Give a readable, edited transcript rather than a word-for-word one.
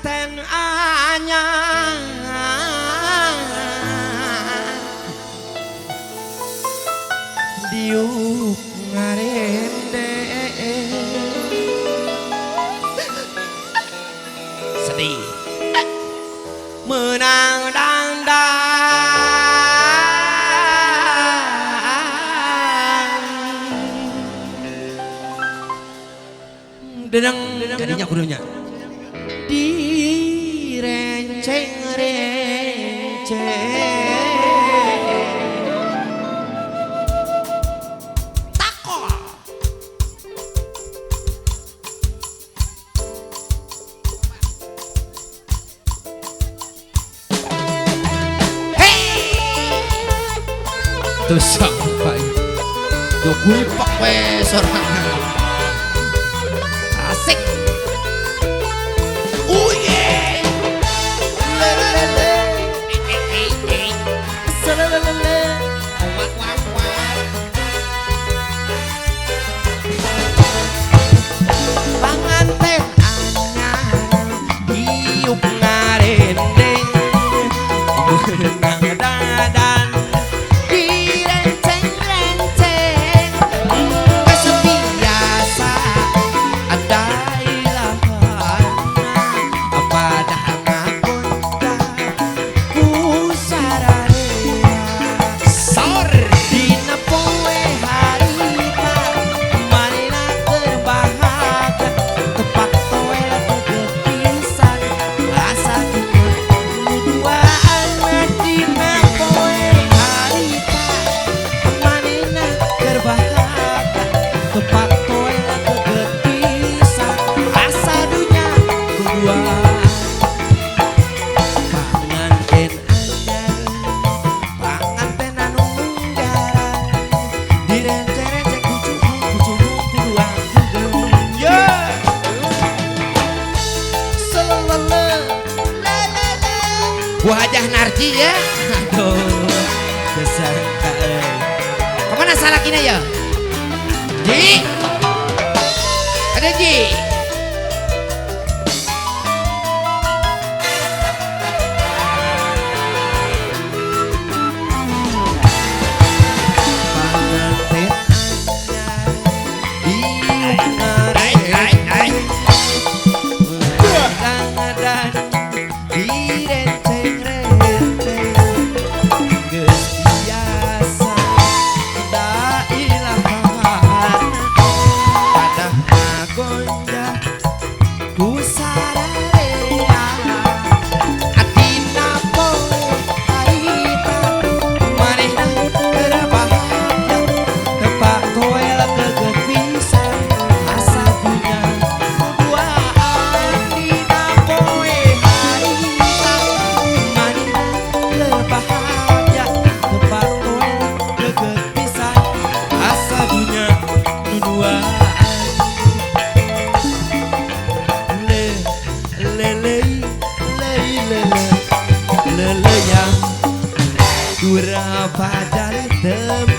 Panganten anyar diuk ngarende sedih menang dandang jadinya kudunya direnceng-renceng takol tuh sampai dukui pak sorangan asik panganten anyar diuk ngarendeng benang dadan direnceng-renceng geus biasa ada ilahan pada ngagonda pusararea sor dina poe harita manehna terbahagia tepat toel kegepisan asa duaan dina poe harita manehna terbahagia tepat toel kegepisan asa dunya duaan panganten anyar panganten anu munggaran direnceng-renceng kucung kuduang yo selele lelele gua hajah narji ya aduh kesangka kemana salakina ya Ji ada Ji lele yang kurang padahal